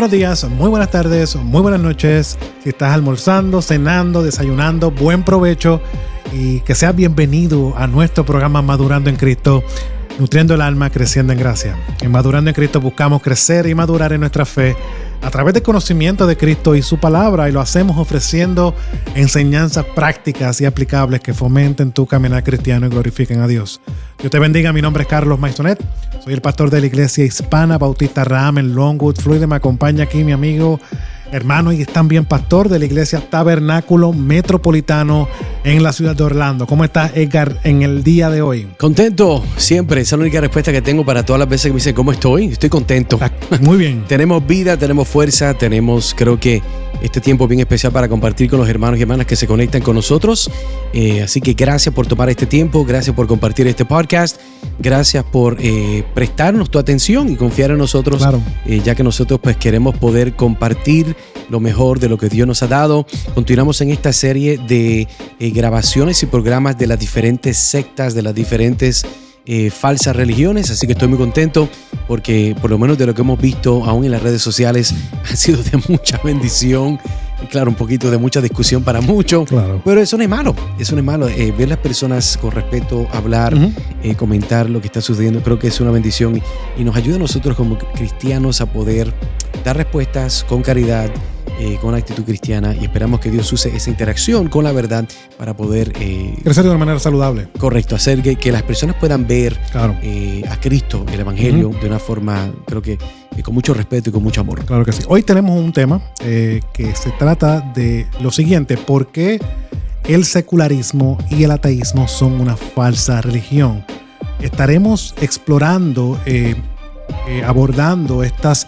buenos días, muy buenas tardes, muy buenas noches. Si estás almorzando, cenando, desayunando, buen provecho y que seas bienvenido a nuestro programa Madurando en Cristo, nutriendo el alma, creciendo en gracia. En Madurando en Cristo buscamos crecer y madurar en nuestra fe a través del conocimiento de Cristo y su palabra, y lo hacemos ofreciendo enseñanzas prácticas y aplicables que fomenten tu caminar cristiano y glorifiquen a Dios. Dios te bendiga, mi nombre es Carlos Maisonet, soy el pastor de la Iglesia Hispana Bautista Raham en Longwood, Florida. Me acompaña aquí mi amigo, hermano y también pastor de la Iglesia Tabernáculo Metropolitano en la ciudad de Orlando. ¿Cómo estás, Edgar, en el día de hoy? Contento, siempre. Esa es la única respuesta que tengo para todas las veces que me dicen ¿cómo estoy? Estoy contento. Muy bien. Tenemos vida, tenemos fuerza, tenemos, creo que este tiempo bien especial para compartir con los hermanos y hermanas que se conectan con nosotros. Así que gracias por tomar este tiempo, gracias por compartir este podcast, gracias por prestarnos tu atención y confiar en nosotros, claro. Ya que nosotros pues queremos poder compartir lo mejor de lo que Dios nos ha dado. Continuamos en esta serie de grabaciones y programas de las diferentes sectas, de las diferentes falsas religiones, así que estoy muy contento porque por lo menos de lo que hemos visto aún en las redes sociales ha sido de mucha bendición. Claro, un poquito de mucha discusión para muchos, claro. Pero eso no es malo, ver las personas con respeto, hablar, comentar lo que está sucediendo, creo que es una bendición y nos ayuda a nosotros como cristianos a poder dar respuestas con caridad, con actitud cristiana, y esperamos que Dios use esa interacción con la verdad para poder crecer de una manera saludable. Correcto, hacer que las personas puedan ver, claro, a Cristo, el Evangelio, de una forma, creo que con mucho respeto y con mucho amor. Claro que sí. Hoy tenemos un tema que se trata de lo siguiente: ¿por qué el secularismo y el ateísmo son una falsa religión? Estaremos explorando, abordando estas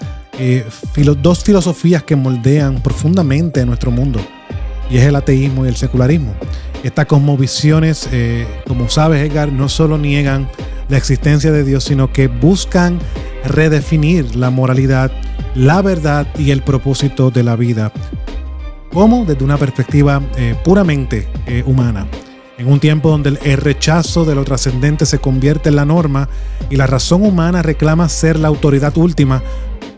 dos filosofías que moldean profundamente nuestro mundo, y es el ateísmo y el secularismo. Estas cosmovisiones, como sabes, Edgar, no solo niegan la existencia de Dios, sino que buscan redefinir la moralidad, la verdad y el propósito de la vida, como desde una perspectiva puramente humana. En un tiempo donde el rechazo de lo trascendente se convierte en la norma y la razón humana reclama ser la autoridad última,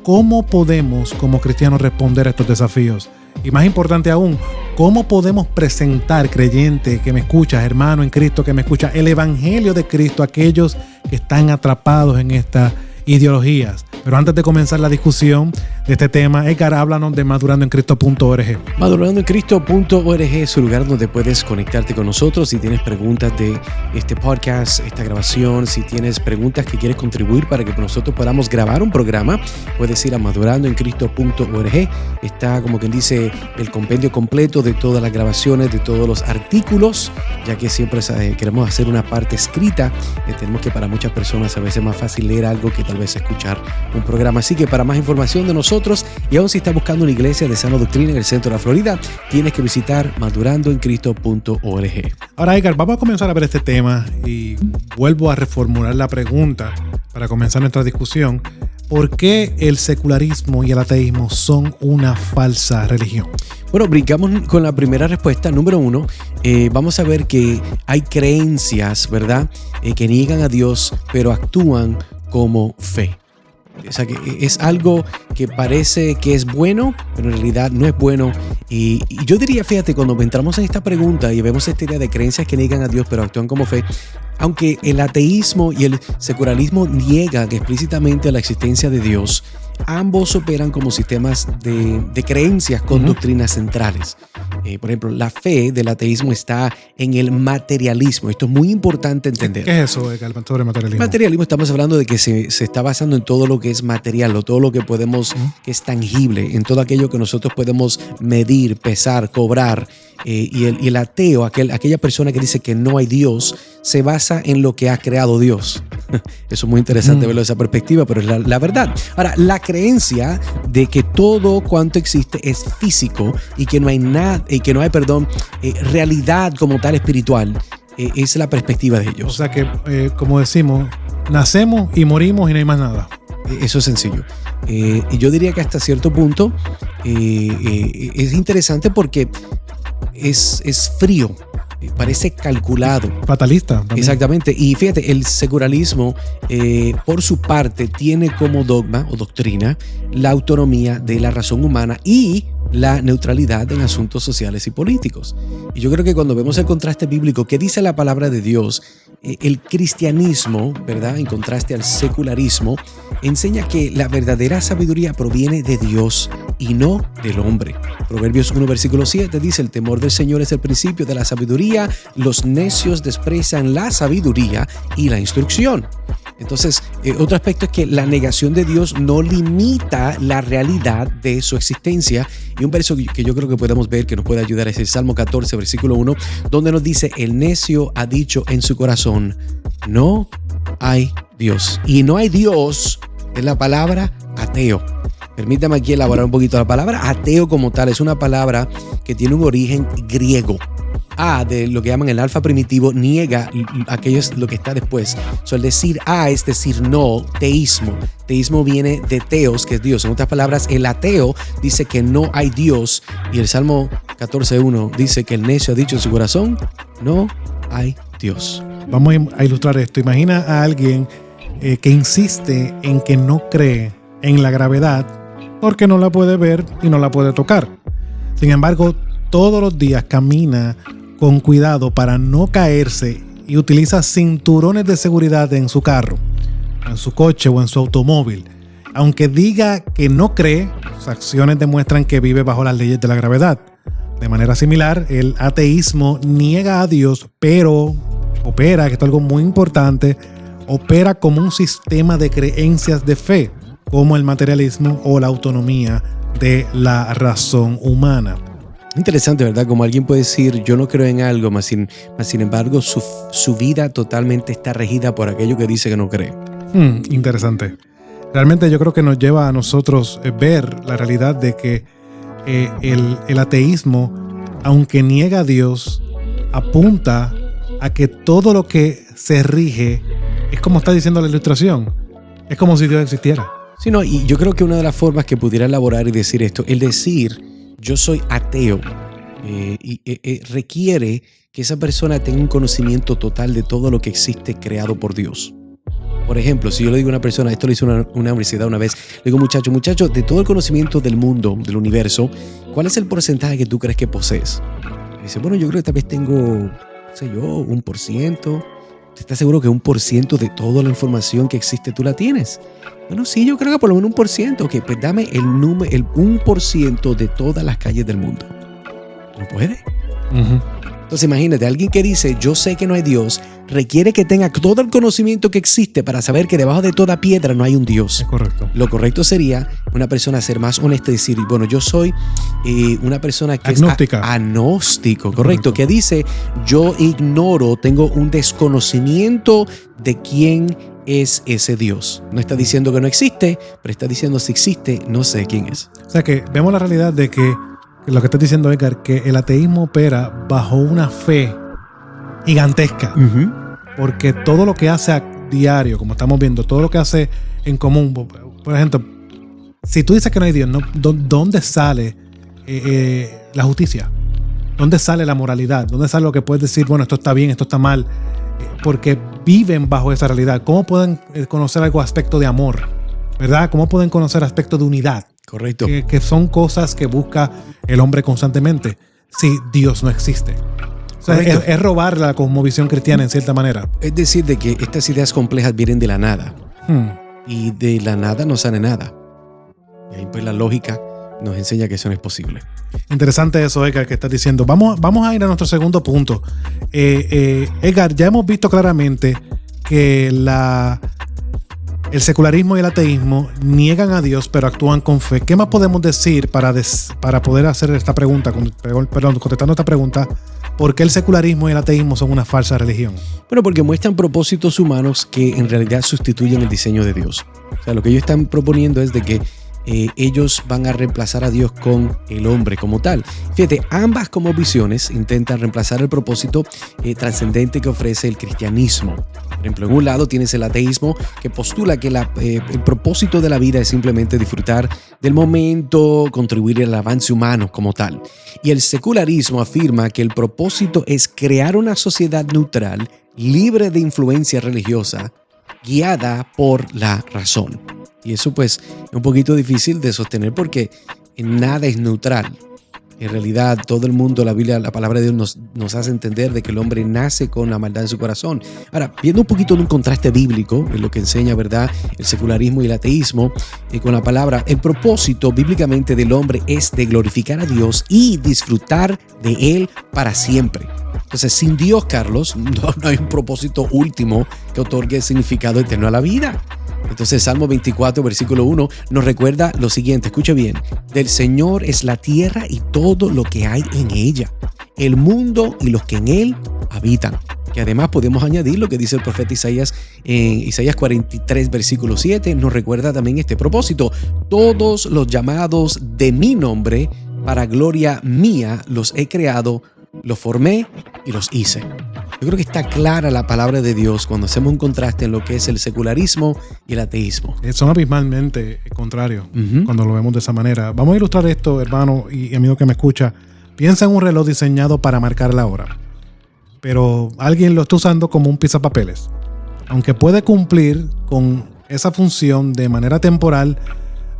¿cómo podemos como cristianos responder a estos desafíos? Y más importante aún, ¿cómo podemos presentar, creyente que me escuchas, hermano en Cristo que me escucha, el Evangelio de Cristo a aquellos que están atrapados en estas ideologías? Pero antes de comenzar la discusión de este tema, Edgar, háblanos de madurandoencristo.org. Madurandoencristo.org es un lugar donde puedes conectarte con nosotros. Si tienes preguntas de este podcast, esta grabación, si tienes preguntas que quieres contribuir para que nosotros podamos grabar un programa, puedes ir a madurandoencristo.org. Está, como quien dice, el compendio completo de todas las grabaciones, de todos los artículos, ya que siempre queremos hacer una parte escrita. Tenemos que para muchas personas a veces es más fácil leer algo que tal vez escuchar un programa. Así que para más información de nosotros, y aún si estás buscando una iglesia de sana doctrina en el centro de la Florida, tienes que visitar madurandoencristo.org. Ahora, Edgar, vamos a comenzar a ver este tema y vuelvo a reformular la pregunta para comenzar nuestra discusión. ¿Por qué el secularismo y el ateísmo son una falsa religión? Bueno, brincamos con la primera respuesta. Número 1, vamos a ver que hay creencias, ¿verdad?, que niegan a Dios, pero actúan como fe. O sea, que es algo que parece que es bueno, pero en realidad no es bueno. Y yo diría, fíjate, cuando entramos en esta pregunta y vemos esta idea de creencias que niegan a Dios, pero actúan como fe, aunque el ateísmo y el secularismo niegan explícitamente la existencia de Dios, ambos operan como sistemas de creencias con doctrinas centrales. Por ejemplo, la fe del ateísmo está en el materialismo. Esto es muy importante entender. ¿Qué es eso, Edgar, sobre materialismo? Materialismo, estamos hablando de que se está basando en todo lo que es material, o todo lo que podemos, que es tangible, en todo aquello que nosotros podemos medir, pesar, cobrar. Y el ateo, aquella persona que dice que no hay Dios, se basa en lo que ha creado Dios. Eso es muy interesante verlo desde esa perspectiva, pero es la verdad. Ahora, la creencia de que todo cuanto existe es físico y que no hay nada, realidad como tal espiritual, es la perspectiva de ellos. O sea que, como decimos, nacemos y morimos y no hay más nada. Eso es sencillo. Y yo diría que hasta cierto punto es interesante porque es frío. parece calculado. Fatalista. También. Exactamente. Y fíjate, el secularismo, por su parte, tiene como dogma o doctrina la autonomía de la razón humana y la neutralidad en asuntos sociales y políticos. Y yo creo que cuando vemos el contraste bíblico, ¿qué dice la palabra de Dios? El cristianismo, ¿verdad? En contraste al secularismo, enseña que la verdadera sabiduría proviene de Dios y no del hombre. Proverbios 1, versículo 7 dice: el temor del Señor es el principio de la sabiduría, los necios desprecian la sabiduría y la instrucción. Entonces, otro aspecto es que la negación de Dios no limita la realidad de su existencia. Y un verso que yo creo que podemos ver que nos puede ayudar es el Salmo 14, versículo 1, donde nos dice: el necio ha dicho en su corazón, no hay Dios. Y no hay Dios es la palabra ateo. Permítame aquí elaborar un poquito. La palabra ateo como tal es una palabra que tiene un origen griego. De lo que llaman el alfa primitivo, niega aquello es lo que está después. El decir es decir no, teísmo. Teísmo viene de teos, que es Dios. En otras palabras, el ateo dice que no hay Dios. Y el Salmo 14:1 dice que el necio ha dicho en su corazón, no hay Dios. Vamos a ilustrar esto. Imagina a alguien que insiste en que no cree en la gravedad porque no la puede ver y no la puede tocar. Sin embargo, todos los días camina con cuidado para no caerse y utiliza cinturones de seguridad en su carro, en su coche o en su automóvil. Aunque diga que no cree, sus acciones demuestran que vive bajo las leyes de la gravedad. De manera similar, el ateísmo niega a Dios, pero opera, que esto es algo muy importante, opera como un sistema de creencias de fe, como el materialismo o la autonomía de la razón humana. Interesante, ¿verdad? Como alguien puede decir, yo no creo en algo, mas sin embargo, su vida totalmente está regida por aquello que dice que no cree. Interesante. Realmente yo creo que nos lleva a nosotros ver la realidad de que el ateísmo, aunque niega a Dios, apunta a que todo lo que se rige es como está diciendo la ilustración. Es como si Dios existiera. Sí, no, y yo creo que una de las formas que pudiera elaborar y decir esto, el decir yo soy ateo, requiere que esa persona tenga un conocimiento total de todo lo que existe creado por Dios. Por ejemplo, si yo le digo a una persona, esto lo hizo una universidad una vez, le digo, muchacho, de todo el conocimiento del mundo, del universo, ¿cuál es el porcentaje que tú crees que posees? Y dice, bueno, yo creo que tal vez tengo, no sé yo, 1%. ¿Estás seguro que 1% de toda la información que existe tú la tienes? Bueno, sí, yo creo que por lo menos 1%. Ok, pues dame el 1% de todas las calles del mundo. No puede. Entonces imagínate, alguien que dice yo sé que no hay Dios, requiere que tenga todo el conocimiento que existe para saber que debajo de toda piedra no hay un Dios. Es correcto. Lo correcto sería una persona ser más honesta y decir, bueno, yo soy una persona que agnóstica. Es agnóstico, correcto, que dice yo ignoro, tengo un desconocimiento de quién es ese Dios. No está diciendo que no existe, pero está diciendo si existe, no sé quién es. O sea que vemos la realidad de que lo que estás diciendo, Edgar, que el ateísmo opera bajo una fe gigantesca. Porque todo lo que hace a diario, como estamos viendo, todo lo que hace en común, por ejemplo, si tú dices que no hay Dios, ¿dónde sale la justicia? ¿Dónde sale la moralidad? ¿Dónde sale lo que puedes decir, bueno, esto está bien, esto está mal? Porque viven bajo esa realidad. ¿Cómo pueden conocer algo aspecto de amor? ¿Verdad? ¿Cómo pueden conocer aspectos de unidad? Correcto. Que son cosas que busca el hombre constantemente si Dios no existe. O sea, es robar la cosmovisión cristiana en cierta manera. Es decir, de que estas ideas complejas vienen de la nada. Y de la nada no sale nada. Y ahí pues la lógica nos enseña que eso no es posible. Interesante eso, Edgar, que estás diciendo. Vamos a ir a nuestro segundo punto. Edgar, ya hemos visto claramente que el secularismo y el ateísmo niegan a Dios, pero actúan con fe. ¿Qué más podemos decir para poder hacer esta pregunta? Contestando esta pregunta, ¿por qué el secularismo y el ateísmo son una falsa religión? Bueno, porque muestran propósitos humanos que en realidad sustituyen el diseño de Dios. O sea, lo que ellos están proponiendo es de que ellos van a reemplazar a Dios con el hombre como tal. Fíjate, ambas como visiones intentan reemplazar el propósito trascendente que ofrece el cristianismo. Por ejemplo, en un lado tienes el ateísmo que postula que el propósito de la vida es simplemente disfrutar del momento, contribuir al avance humano como tal. Y el secularismo afirma que el propósito es crear una sociedad neutral, libre de influencia religiosa, guiada por la razón. Y eso pues es un poquito difícil de sostener porque nada es neutral. En realidad, todo el mundo, la Biblia, la palabra de Dios nos hace entender de que el hombre nace con la maldad en su corazón. Ahora, viendo un poquito de un contraste bíblico en lo que enseña, ¿verdad?, el secularismo y el ateísmo, con la palabra, el propósito bíblicamente del hombre es de glorificar a Dios y disfrutar de Él para siempre. Entonces, sin Dios, Carlos, no hay un propósito último que otorgue significado eterno a la vida. Entonces, Salmo 24, versículo 1 nos recuerda lo siguiente, escucha bien: del Señor es la tierra y todo lo que hay en ella, el mundo y los que en él habitan. Que además podemos añadir lo que dice el profeta Isaías en Isaías 43, versículo 7, nos recuerda también este propósito: todos los llamados de mi nombre, para gloria mía, los he creado, los formé y los hice. Yo creo que está clara la palabra de Dios cuando hacemos un contraste en lo que es el secularismo y el ateísmo. Son abismalmente contrarios cuando lo vemos de esa manera. Vamos a ilustrar esto, hermano y amigo que me escucha. Piensa en un reloj diseñado para marcar la hora, pero alguien lo está usando como un pisapapeles. Aunque puede cumplir con esa función de manera temporal,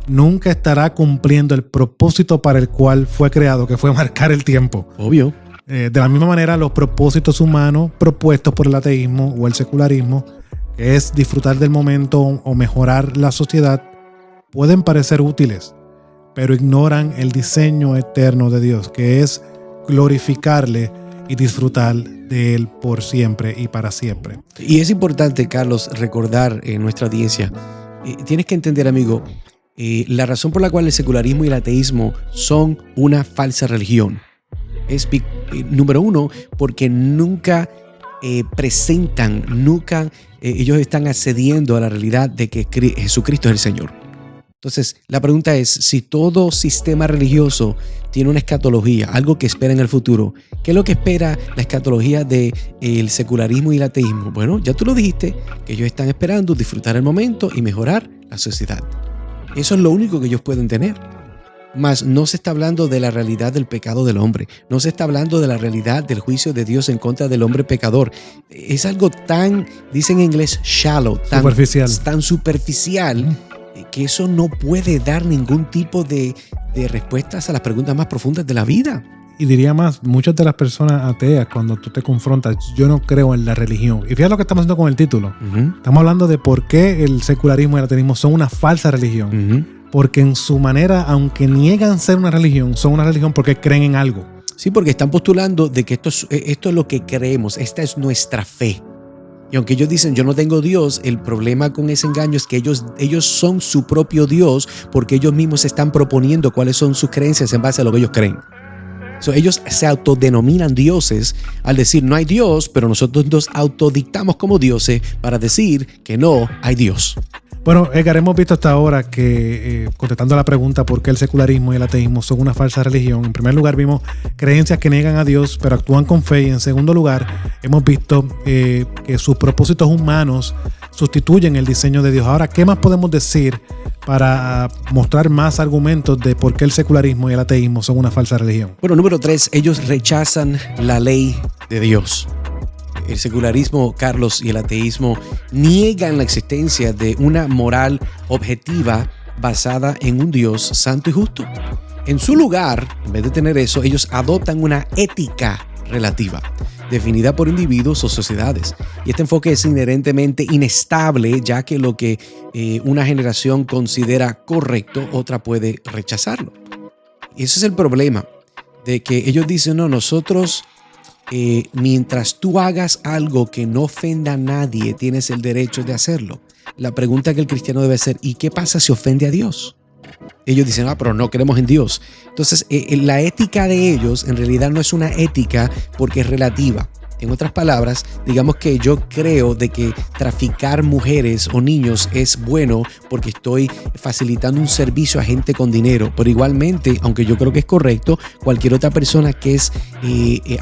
nunca estará cumpliendo el propósito para el cual fue creado, que fue marcar el tiempo. Obvio. De la misma manera, los propósitos humanos propuestos por el ateísmo o el secularismo, que es disfrutar del momento o mejorar la sociedad, pueden parecer útiles, pero ignoran el diseño eterno de Dios, que es glorificarle y disfrutar de Él por siempre y para siempre. Y es importante, Carlos, recordar en nuestra audiencia, tienes que entender, amigo, la razón por la cual el secularismo y el ateísmo son una falsa religión es, número uno, porque nunca presentan, ellos están accediendo a la realidad de que Jesucristo es el Señor. Entonces, la pregunta es, si todo sistema religioso tiene una escatología, algo que espera en el futuro, ¿qué es lo que espera la escatología del secularismo y el ateísmo? Bueno, ya tú lo dijiste, que ellos están esperando disfrutar el momento y mejorar la sociedad. Eso es lo único que ellos pueden tener. Mas no se está hablando de la realidad del pecado del hombre. No se está hablando de la realidad del juicio de Dios en contra del hombre pecador. Es algo tan, dicen en inglés, shallow, tan superficial, que eso no puede dar ningún tipo de respuestas a las preguntas más profundas de la vida. Y diría más, muchas de las personas ateas, cuando tú te confrontas, yo no creo en la religión. Y fíjate lo que estamos haciendo con el título. Estamos hablando de por qué el secularismo y el ateísmo son una falsa religión. Porque en su manera, aunque niegan ser una religión, son una religión porque creen en algo. Sí, porque están postulando de que esto es lo que creemos, esta es nuestra fe. Y aunque ellos dicen, yo no tengo Dios, el problema con ese engaño es que ellos son su propio Dios, porque ellos mismos se están proponiendo cuáles son sus creencias en base a lo que ellos creen. Ellos se autodenominan dioses al decir no hay Dios, pero nosotros nos autodictamos como dioses para decir que no hay Dios. Bueno, Edgar, hemos visto hasta ahora que, contestando a la pregunta por qué el secularismo y el ateísmo son una falsa religión, en primer lugar vimos creencias que niegan a Dios pero actúan con fe, y en segundo lugar hemos visto que sus propósitos humanos sustituyen el diseño de Dios. Ahora, ¿qué más podemos decir para mostrar más argumentos de por qué el secularismo y el ateísmo son una falsa religión? Bueno, número 3, ellos rechazan la ley de Dios. El secularismo, Carlos, y el ateísmo niegan la existencia de una moral objetiva basada en un Dios santo y justo. En su lugar, en vez de tener eso, ellos adoptan una ética relativa, definida por individuos o sociedades. Y este enfoque es inherentemente inestable, ya que lo que una generación considera correcto, otra puede rechazarlo. Y ese es el problema, de que ellos dicen, no, nosotros... mientras tú hagas algo que no ofenda a nadie, tienes el derecho de hacerlo. La pregunta que el cristiano debe hacer, ¿y qué pasa si ofende a Dios? Ellos dicen, pero no creemos en Dios. Entonces, la ética de ellos en realidad no es una ética porque es relativa. En otras palabras, digamos que yo creo de que traficar mujeres o niños es bueno porque estoy facilitando un servicio a gente con dinero, pero igualmente, aunque yo creo que es correcto, cualquier otra persona que es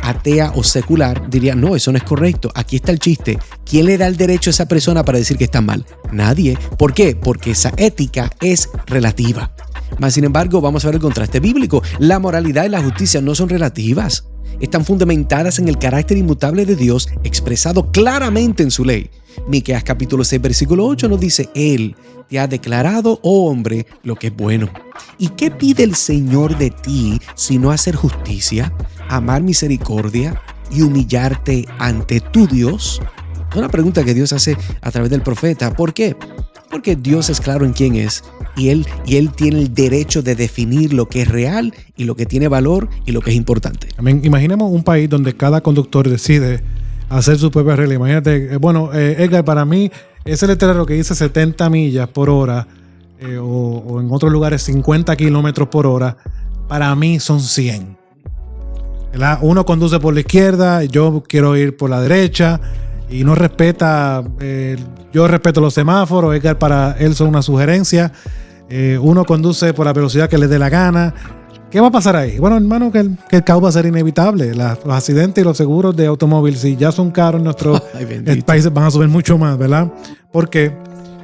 atea o secular diría, no, eso no es correcto. Aquí está el chiste. ¿Quién le da el derecho a esa persona para decir que está mal? Nadie. ¿Por qué? Porque esa ética es relativa. Mas, sin embargo, vamos a ver el contraste bíblico. La moralidad y la justicia no son relativas. Están fundamentadas en el carácter inmutable de Dios expresado claramente en su ley. Miqueas capítulo 6 versículo 8 nos dice, Él te ha declarado, oh hombre, lo que es bueno. ¿Y qué pide el Señor de ti sino hacer justicia, amar misericordia y humillarte ante tu Dios? Es una pregunta que Dios hace a través del profeta. ¿Por qué? Porque Dios es claro en quién es y él tiene el derecho de definir lo que es real y lo que tiene valor y lo que es importante. Amén. Imaginemos un país donde cada conductor decide hacer su propia regla. Imagínate, Edgar, para mí ese letrero que dice 70 millas por hora o en otros lugares 50 kilómetros por hora, para mí son 100. ¿Verdad? Uno conduce por la izquierda, yo quiero ir por la derecha y no respeta, yo respeto los semáforos, Edgar para él son una sugerencia, uno conduce por la velocidad que le dé la gana. ¿Qué va a pasar ahí? Bueno, hermano, que el caos va a ser inevitable. Los accidentes y los seguros de automóvil, si ya son caros en nuestros países, van a subir mucho más, ¿verdad? ¿Por qué?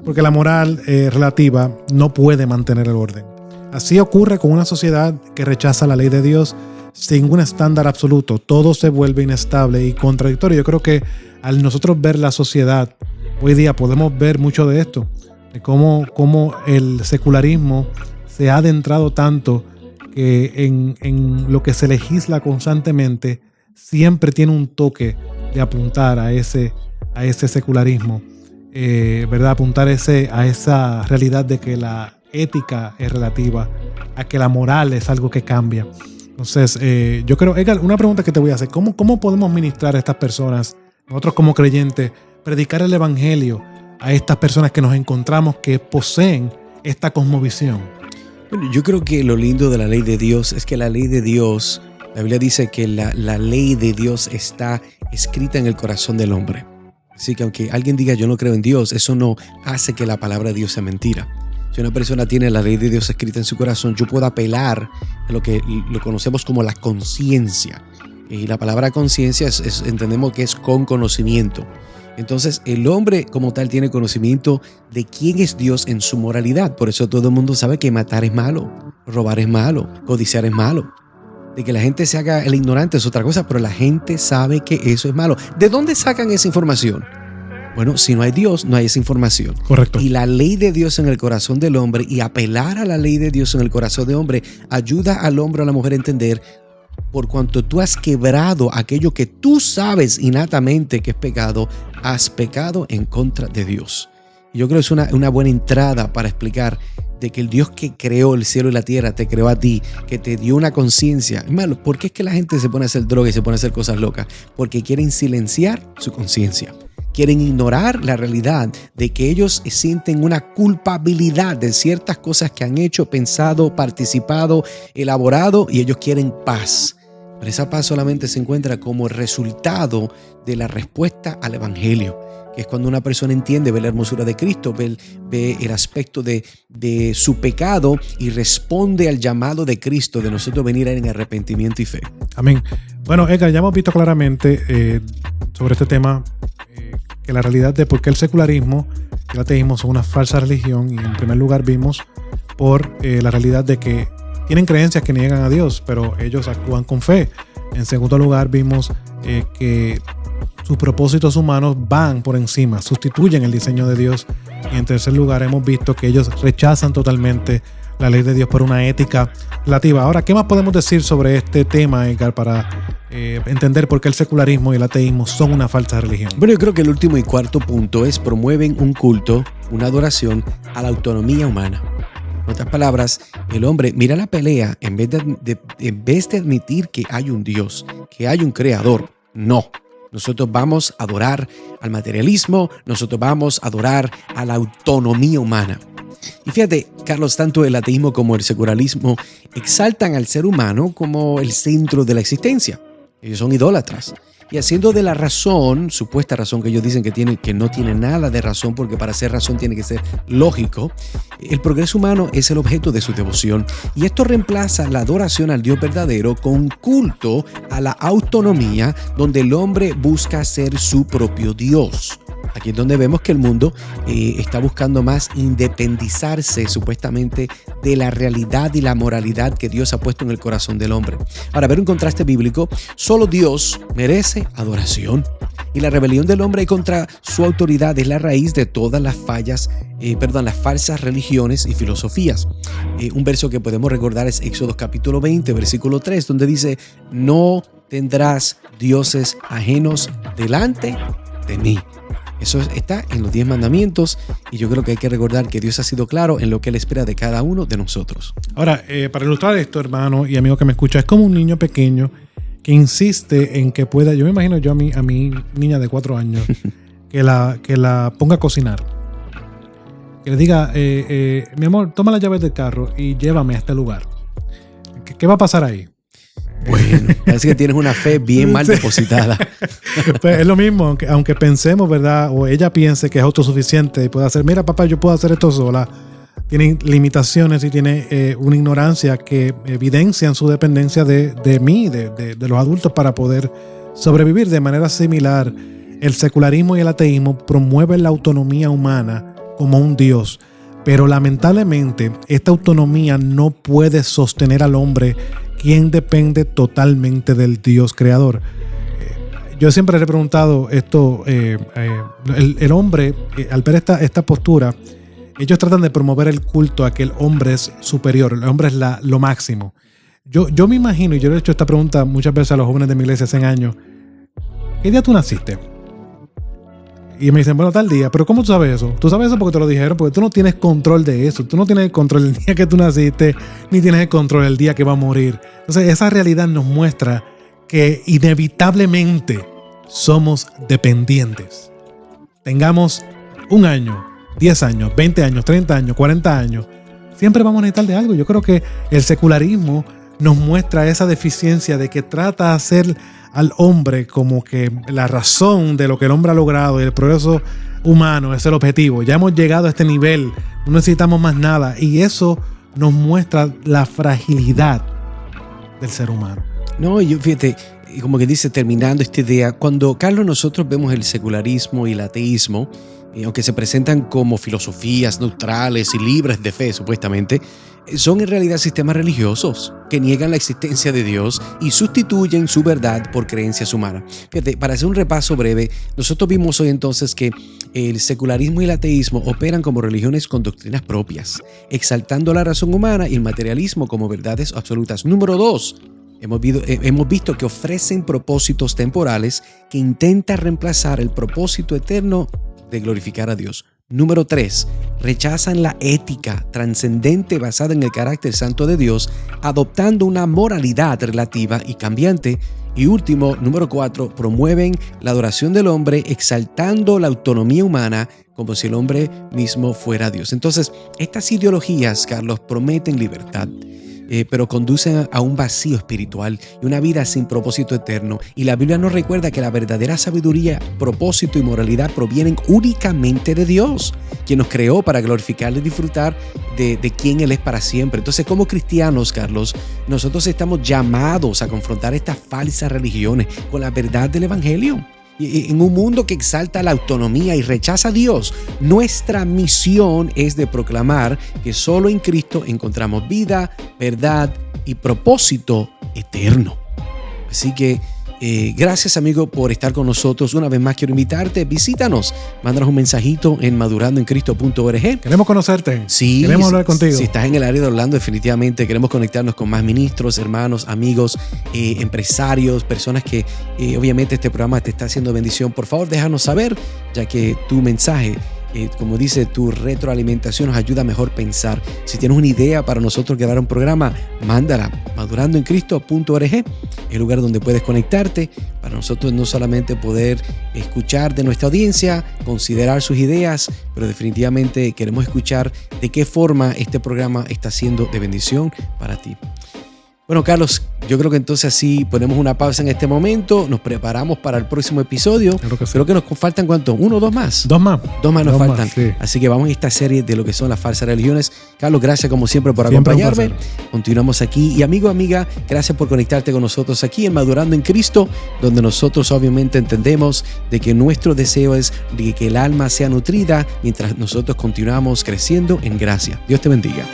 Porque la moral relativa no puede mantener el orden. Así ocurre con una sociedad que rechaza la ley de Dios sin un estándar absoluto. Todo se vuelve inestable y contradictorio. Yo creo que al nosotros ver la sociedad, hoy día podemos ver mucho de esto, de cómo el secularismo se ha adentrado tanto que en lo que se legisla constantemente siempre tiene un toque de apuntar a ese secularismo, ¿verdad? Apuntar a esa realidad de que la ética es relativa, a que la moral es algo que cambia. Entonces, yo creo, Edgar, una pregunta que te voy a hacer, ¿cómo podemos ministrar a estas personas, nosotros como creyentes, predicar el evangelio a estas personas que nos encontramos que poseen esta cosmovisión? Bueno, yo creo que lo lindo de la ley de Dios es que la ley de Dios, la Biblia dice que la ley de Dios está escrita en el corazón del hombre. Así que aunque alguien diga yo no creo en Dios, eso no hace que la palabra de Dios sea mentira. Si una persona tiene la ley de Dios escrita en su corazón, yo puedo apelar a lo que lo conocemos como la conciencia. Y la palabra conciencia entendemos que es con conocimiento. Entonces el hombre como tal tiene conocimiento de quién es Dios en su moralidad. Por eso todo el mundo sabe que matar es malo, robar es malo, codiciar es malo. De que la gente se haga el ignorante es otra cosa, pero la gente sabe que eso es malo. ¿De dónde sacan esa información? Bueno, si no hay Dios, no hay esa información. Correcto. Y la ley de Dios en el corazón del hombre y apelar a la ley de Dios en el corazón del hombre ayuda al hombre o a la mujer a entender por cuanto tú has quebrado aquello que tú sabes innatamente que es pecado, has pecado en contra de Dios. Y yo creo que es una buena entrada para explicar de que el Dios que creó el cielo y la tierra te creó a ti, que te dio una conciencia. Hermano, ¿por qué es que la gente se pone a hacer droga y se pone a hacer cosas locas? Porque quieren silenciar su conciencia. Quieren ignorar la realidad de que ellos sienten una culpabilidad de ciertas cosas que han hecho, pensado, participado, elaborado, y ellos quieren paz. Pero esa paz solamente se encuentra como resultado de la respuesta al evangelio, que es cuando una persona entiende, ve la hermosura de Cristo, ve el aspecto de su pecado y responde al llamado de Cristo de nosotros venir en arrepentimiento y fe. Amén. Bueno, Edgar, ya hemos visto claramente sobre este tema que la realidad de por qué el secularismo y el ateísmo son una falsa religión, y en primer lugar vimos por la realidad de que tienen creencias que niegan a Dios, pero ellos actúan con fe. En segundo lugar vimos que sus propósitos humanos van por encima, sustituyen el diseño de Dios. Y en tercer lugar hemos visto que ellos rechazan totalmente la ley de Dios por una ética relativa. Ahora, ¿qué más podemos decir sobre este tema, Edgar, para entender por qué el secularismo y el ateísmo son una falsa religión? Bueno, yo creo que el último y cuarto punto es promueven un culto, una adoración a la autonomía humana. En otras palabras, el hombre mira la pelea en vez de admitir que hay un Dios, que hay un creador. No. Nosotros vamos a adorar al materialismo, nosotros vamos a adorar a la autonomía humana. Y fíjate, Carlos, tanto el ateísmo como el secularismo exaltan al ser humano como el centro de la existencia. Ellos son idólatras. Y haciendo de la razón, supuesta razón que ellos dicen que no tiene nada de razón, porque para ser razón tiene que ser lógico, el progreso humano es el objeto de su devoción. Y esto reemplaza la adoración al Dios verdadero con un culto a la autonomía, donde el hombre busca ser su propio Dios. Aquí es donde vemos que el mundo está buscando más independizarse supuestamente de la realidad y la moralidad que Dios ha puesto en el corazón del hombre. Para ver un contraste bíblico, solo Dios merece adoración. Y la rebelión del hombre contra su autoridad es la raíz de todas las las falsas religiones y filosofías. Un verso que podemos recordar es Éxodo capítulo 20, versículo 3, donde dice: no tendrás dioses ajenos delante de mí. Eso está en los 10 mandamientos, y yo creo que hay que recordar que Dios ha sido claro en lo que Él espera de cada uno de nosotros. Ahora, para ilustrar esto, hermano y amigo que me escucha, es como un niño pequeño que insiste en que pueda, yo me imagino yo a mi niña de 4 años, que la ponga a cocinar. Que le diga, mi amor, toma las llaves del carro y llévame a este lugar. ¿Qué va a pasar ahí? Bueno, parece que tienes una fe bien mal depositada. Pues es lo mismo, aunque pensemos, ¿verdad? O ella piense que es autosuficiente y puede hacer, mira papá, yo puedo hacer esto sola. Tiene limitaciones y tiene una ignorancia que evidencian su dependencia de mí, de los adultos, para poder sobrevivir. De manera similar, el secularismo y el ateísmo promueven la autonomía humana como un Dios. Pero lamentablemente, esta autonomía no puede sostener al hombre, quien depende totalmente del Dios creador. Yo siempre le he preguntado esto, el hombre, al ver esta postura, ellos tratan de promover el culto a que el hombre es superior, el hombre es lo máximo. Yo me imagino, y yo le he hecho esta pregunta muchas veces a los jóvenes de mi iglesia hace años: ¿qué día tú naciste? Y me dicen, bueno, tal día. ¿Pero cómo tú sabes eso? Tú sabes eso porque te lo dijeron, porque tú no tienes control de eso. Tú no tienes el control del día que tú naciste, ni tienes el control del día que va a morir. Entonces, esa realidad nos muestra que inevitablemente somos dependientes. Tengamos 1 año, 10 años, 20 años, 30 años, 40 años, siempre vamos a necesitar de algo. Yo creo que el secularismo nos muestra esa deficiencia de que trata de hacer al hombre como que la razón de lo que el hombre ha logrado y el progreso humano es el objetivo. Ya hemos llegado a este nivel, no necesitamos más nada, y eso nos muestra la fragilidad del ser humano. No, yo fíjate, como que dice, terminando esta idea, cuando, Carlos, nosotros vemos el secularismo y el ateísmo, aunque se presentan como filosofías neutrales y libres de fe, supuestamente, son en realidad sistemas religiosos que niegan la existencia de Dios y sustituyen su verdad por creencias humanas. Fíjate, para hacer un repaso breve, nosotros vimos hoy entonces que el secularismo y el ateísmo operan como religiones con doctrinas propias, exaltando la razón humana y el materialismo como verdades absolutas. Número 2, hemos visto que ofrecen propósitos temporales que intentan reemplazar el propósito eterno de glorificar a Dios. Número 3, rechazan la ética trascendente basada en el carácter santo de Dios, adoptando una moralidad relativa y cambiante. Y último, número 4, promueven la adoración del hombre, exaltando la autonomía humana como si el hombre mismo fuera Dios. Entonces, estas ideologías, Carlos, prometen libertad, pero conducen a un vacío espiritual y una vida sin propósito eterno. Y la Biblia nos recuerda que la verdadera sabiduría, propósito y moralidad provienen únicamente de Dios, quien nos creó para glorificarle y disfrutar de quien Él es para siempre. Entonces, como cristianos, Carlos, nosotros estamos llamados a confrontar estas falsas religiones con la verdad del Evangelio. En un mundo que exalta la autonomía y rechaza a Dios, nuestra misión es de proclamar que solo en Cristo encontramos vida, verdad y propósito eterno. Así que gracias, amigo, por estar con nosotros. Una vez más quiero invitarte, visítanos, mándanos un mensajito en madurandoencristo.org. Queremos conocerte. Sí, queremos hablar contigo. Si estás en el área de Orlando, definitivamente queremos conectarnos con más ministros, hermanos, amigos, empresarios, personas que obviamente este programa te está haciendo bendición. Por favor, déjanos saber, ya que tu mensaje, como dice, tu retroalimentación nos ayuda a mejor pensar. Si tienes una idea para nosotros grabar un programa, mándala. madurandoencristo.org, el lugar donde puedes conectarte para nosotros no solamente poder escuchar de nuestra audiencia, considerar sus ideas, pero definitivamente queremos escuchar de qué forma este programa está siendo de bendición para ti. Bueno, Carlos, yo creo que entonces así ponemos una pausa en este momento, nos preparamos para el próximo episodio. Creo que nos faltan ¿cuántos? ¿1 o 2 más? Dos más nos faltan. Sí. Así que vamos a esta serie de lo que son las falsas religiones. Carlos, gracias como siempre por acompañarme. Continuamos aquí. Y amigo, amiga, gracias por conectarte con nosotros aquí en Madurando en Cristo, donde nosotros obviamente entendemos de que nuestro deseo es de que el alma sea nutrida mientras nosotros continuamos creciendo en gracia. Dios te bendiga.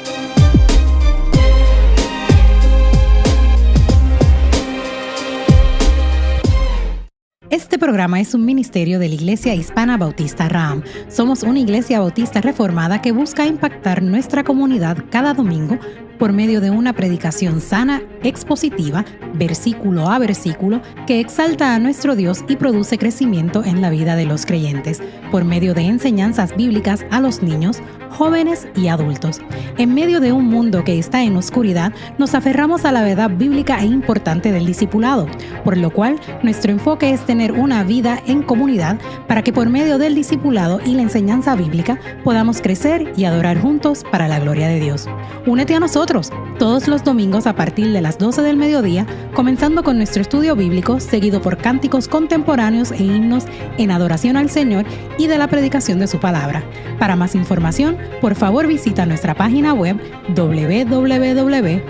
Este programa es un ministerio de la Iglesia Hispana Bautista Raham. Somos una iglesia bautista reformada que busca impactar nuestra comunidad cada domingo por medio de una predicación sana, expositiva, versículo a versículo, que exalta a nuestro Dios y produce crecimiento en la vida de los creyentes, por medio de enseñanzas bíblicas a los niños, jóvenes y adultos. En medio de un mundo que está en oscuridad, nos aferramos a la verdad bíblica e importante del discipulado, por lo cual nuestro enfoque es tener una vida en comunidad para que por medio del discipulado y la enseñanza bíblica podamos crecer y adorar juntos para la gloria de Dios. Únete a nosotros todos los domingos a partir de las 12 del mediodía, comenzando con nuestro estudio bíblico, seguido por cánticos contemporáneos e himnos en adoración al Señor y de la predicación de su palabra. Para más información, por favor visita nuestra página web www.ihbraham.org.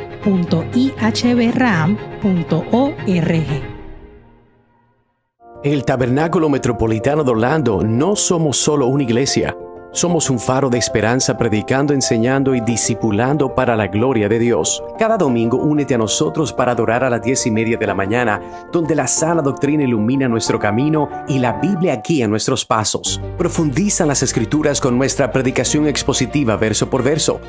En el Tabernáculo Metropolitano de Orlando no somos solo una iglesia. Somos un faro de esperanza predicando, enseñando y discipulando para la gloria de Dios. Cada domingo únete a nosotros para adorar a las 10:30 de la mañana, donde la sana doctrina ilumina nuestro camino y la Biblia guía nuestros pasos. Profundiza en las Escrituras con nuestra predicación expositiva verso por verso.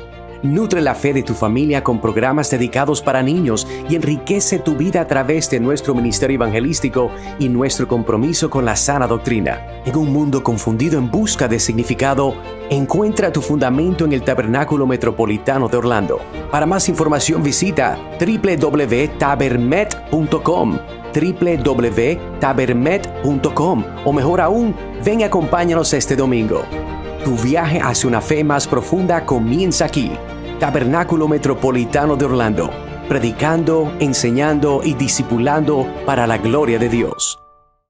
Nutre la fe de tu familia con programas dedicados para niños y enriquece tu vida a través de nuestro ministerio evangelístico y nuestro compromiso con la sana doctrina. En un mundo confundido en busca de significado, encuentra tu fundamento en el Tabernáculo Metropolitano de Orlando. Para más información visita www.tabermet.com www.tabermet.com o mejor aún, ven y acompáñanos este domingo. Tu viaje hacia una fe más profunda comienza aquí. Tabernáculo Metropolitano de Orlando, predicando, enseñando y discipulando para la gloria de Dios.